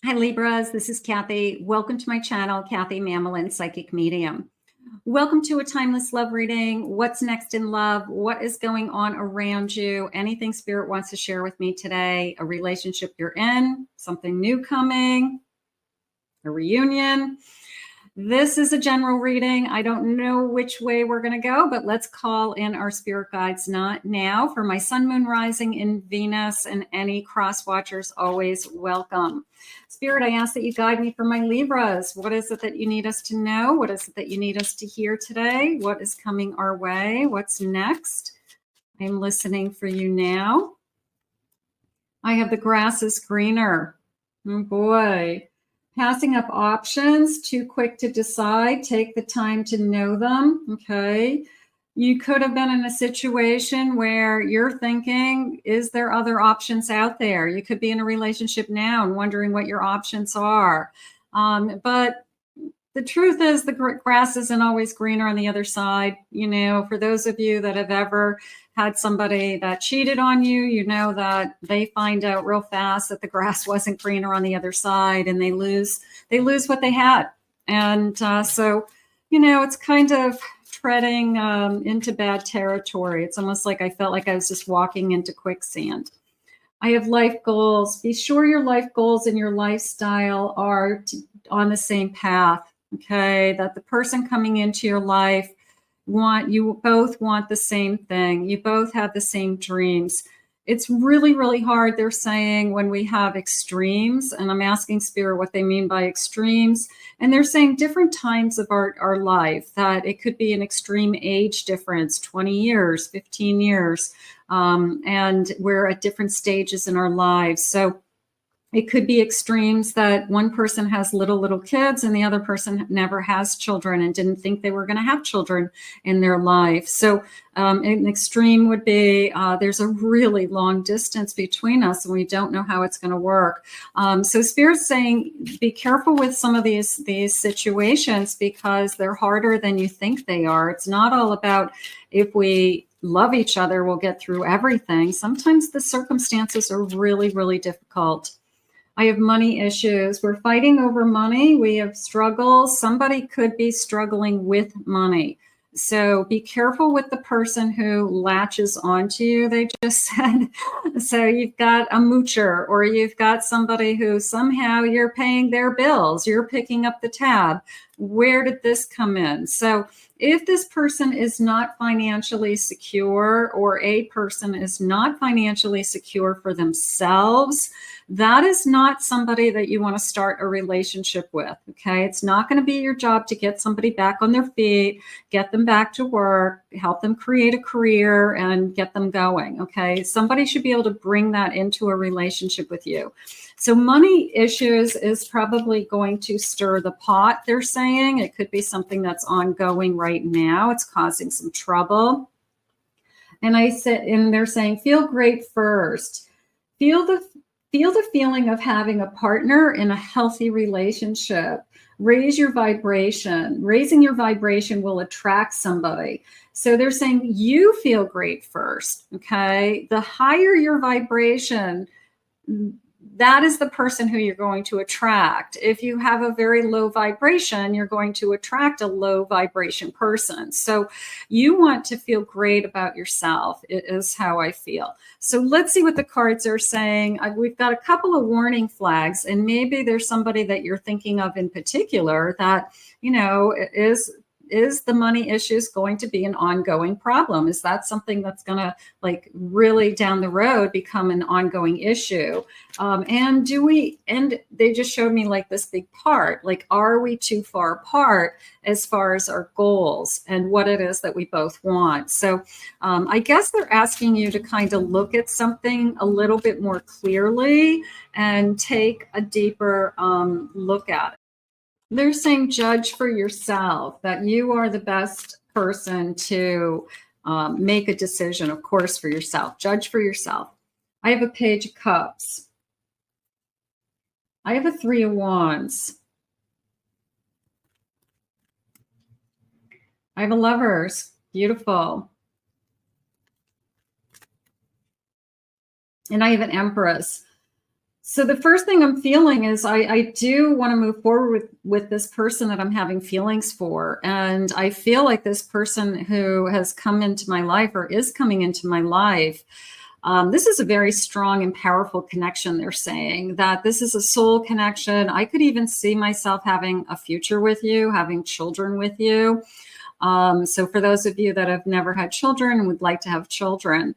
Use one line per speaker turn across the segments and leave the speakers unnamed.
Hi Libras, this is Kathy. Welcome to my channel, Kathy Mamolen, Psychic Medium. Welcome to a timeless love reading. What's next in love? What is going on around you? Anything Spirit wants to share with me today? A relationship you're in, something new coming, a reunion. This is a general reading. I don't know which way we're going to go, but let's call in our spirit guides not now for my sun, moon, rising in Venus, and any cross watchers always welcome. Spirit, I ask that you guide me for my Libras. What is it that you need us to know? What is it that you need us to hear today? What is coming our way? What's next? I'm listening for you now. I have the grass is greener. Oh boy. Passing up options, too quick to decide, take the time to know them, okay? You could have been in a situation where you're thinking, is there other options out there? You could be in a relationship now and wondering what your options are. But the truth is the grass isn't always greener on the other side. You know, for those of you that have ever had somebody that cheated on you, you know that they find out real fast that the grass wasn't greener on the other side, and they lose what they had. And so, you know, it's kind of treading into bad territory. It's almost like I felt like I was just walking into quicksand. I have life goals. Be sure your life goals and your lifestyle are on the same path, okay? That the person coming into your life you both want the same thing. You both have the same dreams. It's really, really hard, they're saying, when we have extremes, and I'm asking Spirit what they mean by extremes. And they're saying different times of our life, that it could be an extreme age difference, 20 years, 15 years, and we're at different stages in our lives. So it could be extremes that one person has little kids and the other person never has children and didn't think they were going to have children in their life. So an extreme would be there's a really long distance between us and we don't know how it's going to work. So Spirit's saying be careful with some of these situations because they're harder than you think they are. It's not all about if we love each other, we'll get through everything. Sometimes the circumstances are really, really difficult. I have money issues. We're fighting over money. We have struggles. Somebody could be struggling with money. So be careful with the person who latches onto you, they just said. So you've got a moocher, or you've got somebody who somehow you're paying their bills. You're picking up the tab. Where did this come in? So if this person is not financially secure, or a person is not financially secure for themselves, that is not somebody that you want to start a relationship with, okay? It's not going to be your job to get somebody back on their feet, get them back to work, help them create a career, and get them going, okay? Somebody should be able to bring that into a relationship with you. So money issues is probably going to stir the pot, they're saying. It could be something that's ongoing right now. It's causing some trouble. And they're saying, feel great first. Feel the feeling of having a partner in a healthy relationship. Raise your vibration. Raising your vibration will attract somebody. So they're saying you feel great first, okay? The higher your vibration, that is the person who you're going to attract. If you have a very low vibration, you're going to attract a low vibration person. So you want to feel great about yourself, is how I feel. So let's see what the cards are saying. We've got a couple of warning flags, and maybe there's somebody that you're thinking of in particular that, you know, is the money issues going to be an ongoing problem? Is that something that's going to, like, really down the road become an ongoing issue? And they just showed me like this big part, like, are we too far apart as far as our goals and what it is that we both want? So I guess they're asking you to kind of look at something a little bit more clearly and take a deeper look at it. They're saying judge for yourself, that you are the best person to make a decision, of course, for yourself. Judge for yourself. I have a Page of Cups. I have a Three of Wands. I have a Lovers. Beautiful. And I have an Empress. So the first thing I'm feeling is I do want to move forward with this person that I'm having feelings for. And I feel like this person who has come into my life or is coming into my life, this is a very strong and powerful connection. They're saying that this is a soul connection. I could even see myself having a future with you, having children with you. So for those of you that have never had children and would like to have children,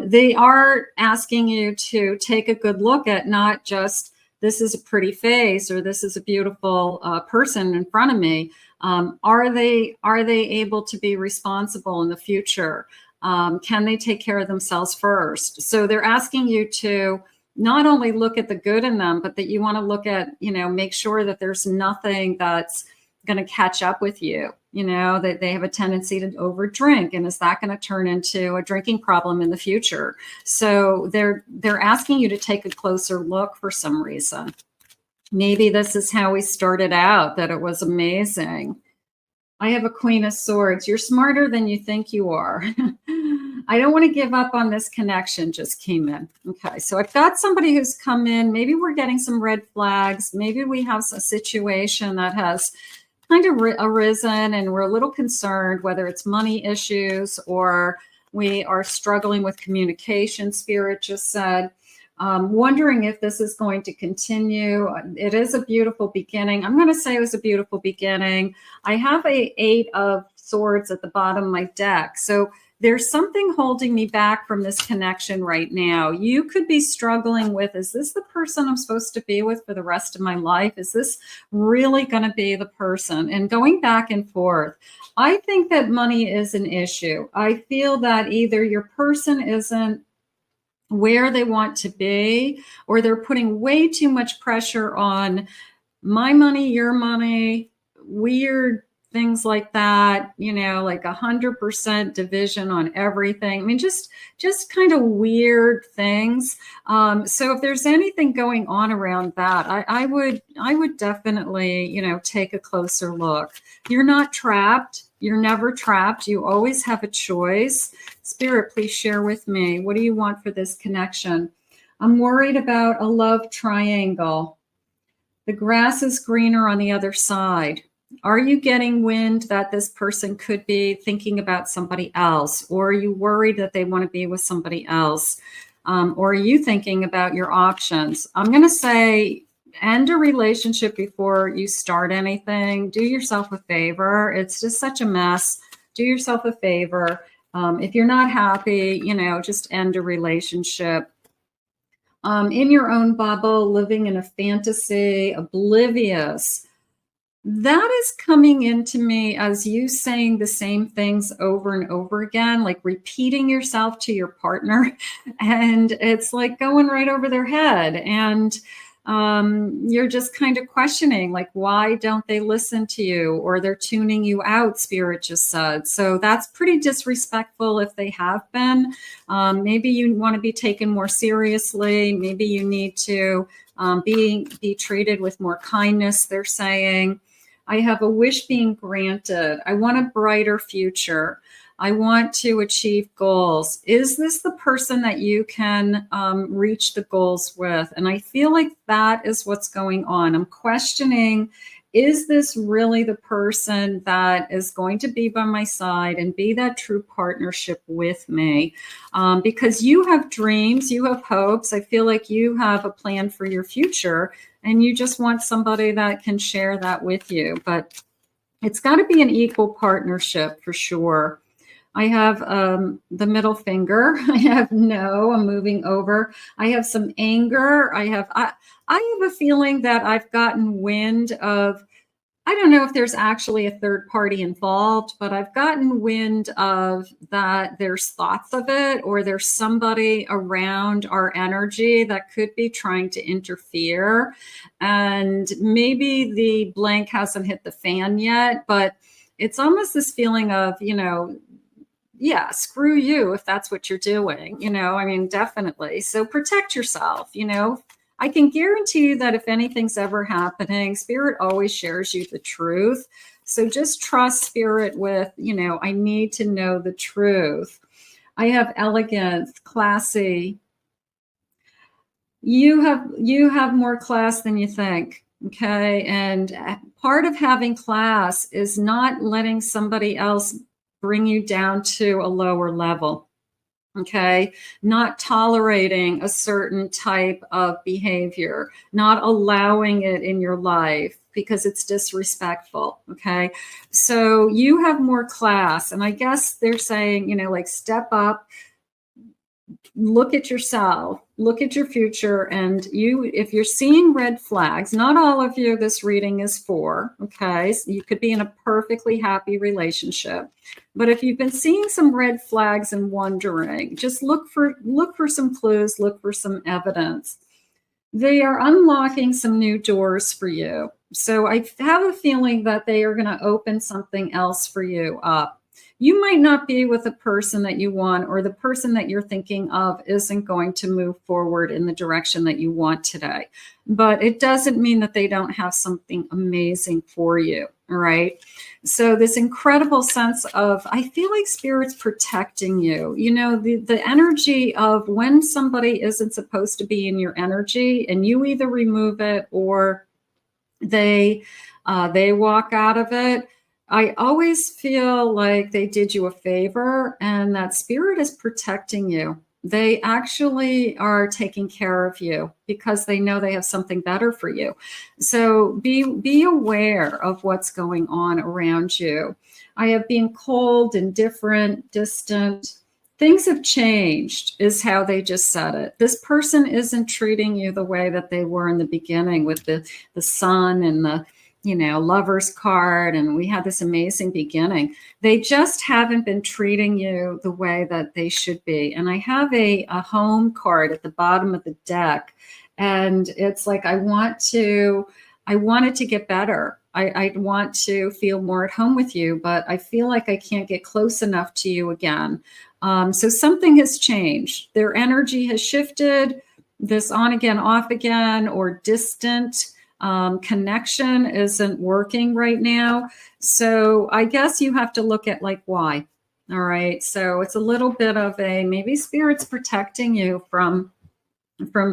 they are asking you to take a good look at not just this is a pretty face or this is a beautiful person in front of me. Are they able to be responsible in the future? Can they take care of themselves first? So they're asking you to not only look at the good in them, but that you want to look at, make sure that there's nothing that's going to catch up with you. That they have a tendency to overdrink, and is that going to turn into a drinking problem in the future? So they're asking you to take a closer look for some reason. Maybe this is how we started out, that it was amazing. I have a Queen of Swords. You're smarter than you think you are. I don't want to give up on this connection, just came in. Okay, so I've got somebody who's come in. Maybe we're getting some red flags. Maybe we have a situation that has kind of arisen and we're a little concerned, whether it's money issues or we are struggling with communication, Spirit just said. Wondering if this is going to continue. It is a beautiful beginning. I'm going to say it was a beautiful beginning. I have a 8 of Swords at the bottom of my deck. So there's something holding me back from this connection right now. You could be struggling with, is this the person I'm supposed to be with for the rest of my life? Is this really going to be the person? And going back and forth, I think that money is an issue. I feel that either your person isn't where they want to be, or they're putting way too much pressure on my money, your money, weird things like that, like 100% division on everything. I mean, just kind of weird things. So if there's anything going on around that, I would definitely, take a closer look. You're not trapped. You're never trapped. You always have a choice. Spirit, please share with me. What do you want for this connection? I'm worried about a love triangle. The grass is greener on the other side. Are you getting wind that this person could be thinking about somebody else? Or are you worried that they want to be with somebody else? Or are you thinking about your options? I'm going to say end a relationship before you start anything. Do yourself a favor. It's just such a mess. Do yourself a favor. If you're not happy, just end a relationship. In your own bubble, living in a fantasy, oblivious. That is coming into me as you saying the same things over and over again, like repeating yourself to your partner. And it's like going right over their head. And you're just kind of questioning, like, why don't they listen to you? Or they're tuning you out, Spirit just said. So that's pretty disrespectful if they have been. Maybe you want to be taken more seriously. Maybe you need to be treated with more kindness, they're saying. I have a wish being granted. I want a brighter future. I want to achieve goals. Is this the person that you can reach the goals with? And I feel like that is what's going on. I'm questioning, is this really the person that is going to be by my side and be that true partnership with me? Because you have dreams, you have hopes. I feel like you have a plan for your future and you just want somebody that can share that with you. But it's got to be an equal partnership for sure. I have the middle finger. I have no, I'm moving over. I have some anger. I have a feeling that I've gotten wind of, I don't know if there's actually a third party involved, but I've gotten wind of that there's thoughts of it, or there's somebody around our energy that could be trying to interfere. And maybe the blank hasn't hit the fan yet, but it's almost this feeling of, yeah, screw you if that's what you're doing, I mean, definitely. So protect yourself, I can guarantee you that if anything's ever happening, Spirit always shares you the truth. So just trust Spirit with, I need to know the truth. I have elegance, classy. you have more class than you think. Okay. And part of having class is not letting somebody else bring you down to a lower level. Okay. Not tolerating a certain type of behavior, not allowing it in your life because it's disrespectful. Okay. So you have more class. And I guess they're saying, you know, like step up, look at yourself, look at your future. And you, if you're seeing red flags, not all of you this reading is for, okay? So you could be in a perfectly happy relationship. But if you've been seeing some red flags and wondering, just look for some clues, look for some evidence. They are unlocking some new doors for you. So I have a feeling that they are going to open something else for you up. You might not be with the person that you want, or the person that you're thinking of isn't going to move forward in the direction that you want today. But it doesn't mean that they don't have something amazing for you. All right. So this incredible sense of, I feel like Spirit's protecting you. You know, the energy of when somebody isn't supposed to be in your energy and you either remove it or they walk out of it. I always feel like they did you a favor and that Spirit is protecting you. They actually are taking care of you because they know they have something better for you. So be aware of what's going on around you. I have been cold, indifferent, distant. Things have changed is how they just said it. This person isn't treating you the way that they were in the beginning with the sun and the, you know, lover's card, and we had this amazing beginning. They just haven't been treating you the way that they should be. And I have a home card at the bottom of the deck, and it's like, I want it to get better. I want to feel more at home with you, but I feel like I can't get close enough to you again. So something has changed. Their energy has shifted. This on again, off again, or distant connection isn't working right now. So I guess you have to look at like why. All right. So it's a little bit of a, maybe Spirit's protecting you from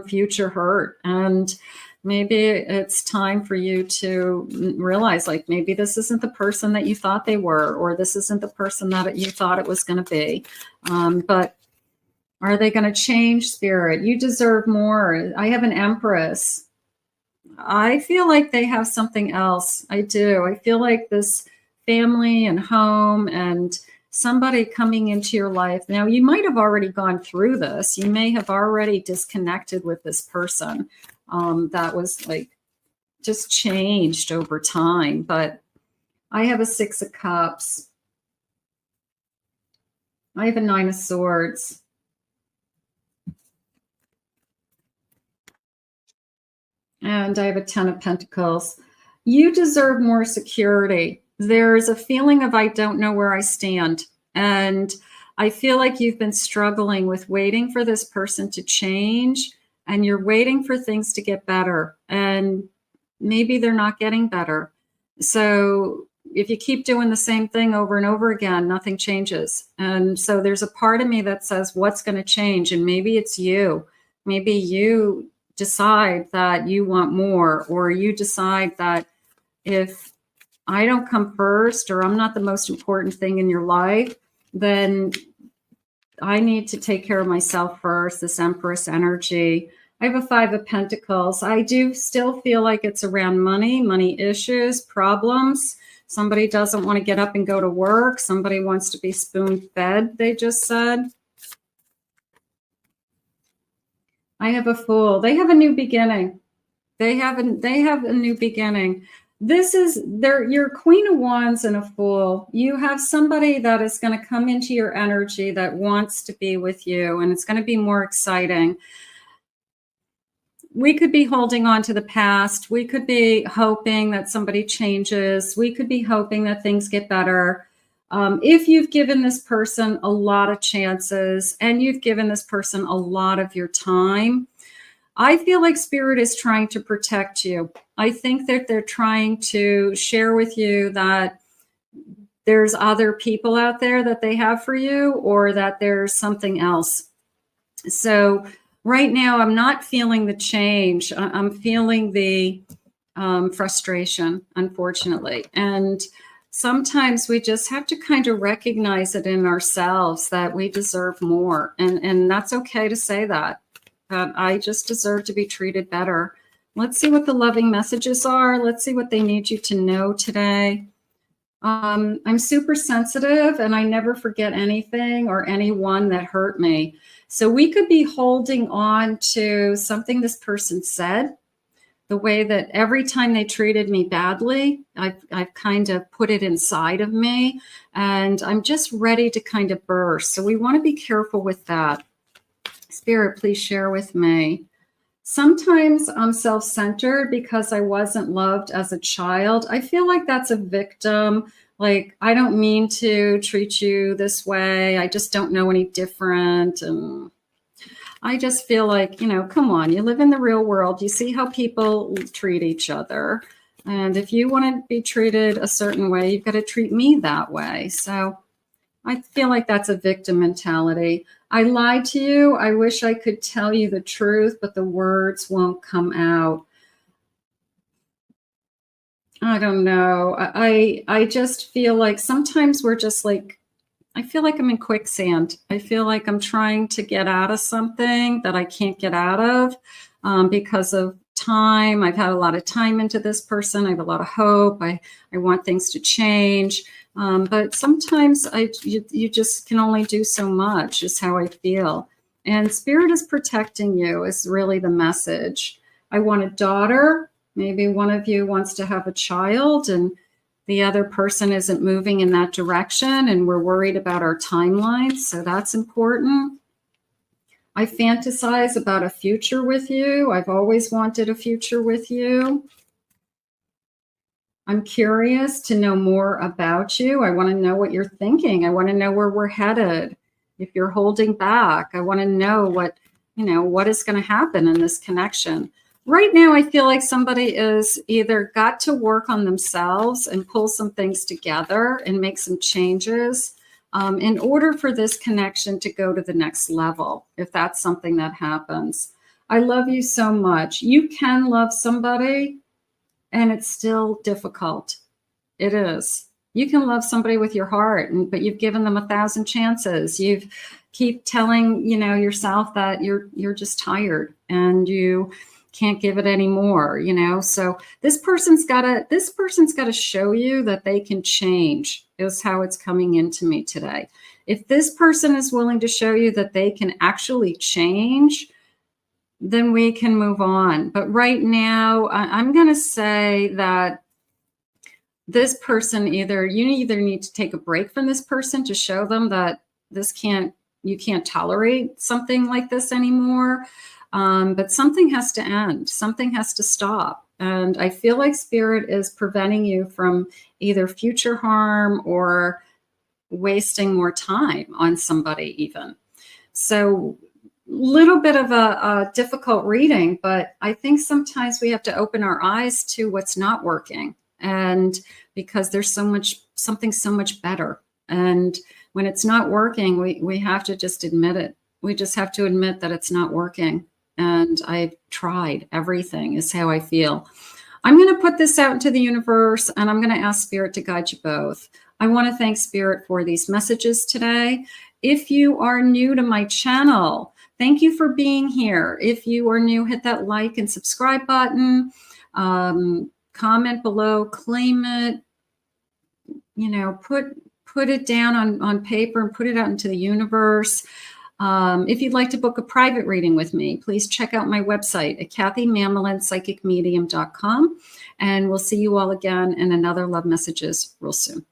future hurt. And maybe it's time for you to realize, like, maybe this isn't the person that you thought they were, or this isn't the person that you thought it was going to be. But are they going to change, Spirit? You deserve more. I have an Empress. I feel like they have something else. I do. I feel like this family and home and somebody coming into your life. Now, you might have already gone through this. You may have already disconnected with this person that was like just changed over time. But I have a 6 of Cups. I have a 9 of Swords. And I have a 10 of Pentacles. You deserve more security. There's a feeling of, I don't know where I stand. And I feel like you've been struggling with waiting for this person to change, and you're waiting for things to get better. And maybe they're not getting better. So if you keep doing the same thing over and over again, nothing changes. And so there's a part of me that says, what's going to change? And maybe it's you. Maybe you decide that you want more, or you decide that if I don't come first, or I'm not the most important thing in your life, then I need to take care of myself first. This Empress energy. I have a 5 of Pentacles. I do still feel like it's around money issues, problems. Somebody doesn't want to get up and go to work. Somebody wants to be spoon-fed, they just said. I have a Fool. They have a new beginning. They have a new beginning. This is your Queen of Wands and a Fool. You have somebody that is going to come into your energy that wants to be with you, and it's going to be more exciting. We could be holding on to the past. We could be hoping that somebody changes. We could be hoping that things get better. If you've given this person a lot of chances and you've given this person a lot of your time, I feel like Spirit is trying to protect you. I think that they're trying to share with you that there's other people out there that they have for you, or that there's something else. So Right now, I'm not feeling the change. I'm feeling the frustration, unfortunately. And sometimes we just have to kind of recognize it in ourselves that we deserve more. And that's okay to say that I just deserve to be treated better. Let's see what the loving messages are. Let's see what they need you to know today. I'm super sensitive and I never forget anything or anyone that hurt me. So we could be holding on to something this person said, the way that every time they treated me badly, I've kind of put it inside of me and I'm just ready to kind of burst. So we want to be careful with that. Spirit, please share with me. Sometimes I'm self-centered because I wasn't loved as a child. I feel like that's a victim. Like, I don't mean to treat you this way. I just don't know any different. And I just feel like, you know, come on, you live in the real world. You see how people treat each other. And if you want to be treated a certain way, you've got to treat me that way. So I feel like that's a victim mentality. I lied to you. I wish I could tell you the truth, but the words won't come out. I don't know. I just feel like sometimes we're just like, I feel like I'm in quicksand. I feel like I'm trying to get out of something that I can't get out of because of time. I've had a lot of time into this person. I have a lot of hope. I want things to change. But sometimes you just can only do so much is how I feel. And Spirit is protecting you is really the message. I want a daughter. Maybe one of you wants to have a child and the other person isn't moving in that direction and we're worried about our timelines. So that's important. I fantasize about a future with you. I've always wanted a future with you. I'm curious to know more about you. I want to know what you're thinking. I want to know where we're headed. If you're holding back, I want to know what is going to happen in this connection. Right now, I feel like somebody is either got to work on themselves and pull some things together and make some changes in order for this connection to go to the next level, if that's something that happens. I love you so much. You can love somebody and it's still difficult. It is. You can love somebody with your heart, but you've given them 1,000 chances. You've keep telling, yourself that you're just tired and you can't give it anymore, So this person's got to show you that they can change is how it's coming into me today. If this person is willing to show you that they can actually change, then we can move on. But right now, I'm going to say that this person you either need to take a break from this person to show them that you can't tolerate something like this anymore. But something has to end. Something has to stop. And I feel like Spirit is preventing you from either future harm or wasting more time on somebody even. So little bit of a difficult reading, but I think sometimes we have to open our eyes to what's not working. And because there's something so much better. And when it's not working, we have to just admit it. We just have to admit that it's not working. And I've tried everything is how I feel. I'm going to put this out into the universe and I'm going to ask Spirit to guide you both. I want to thank Spirit for these messages today. If you are new to my channel, thank you for being here. If you are new, hit that like and subscribe button, comment below, claim it, put it down on paper and put it out into the universe. If you'd like to book a private reading with me, please check out my website at KathyMamolenPsychicMedium.com. And we'll see you all again in another Love Messages real soon.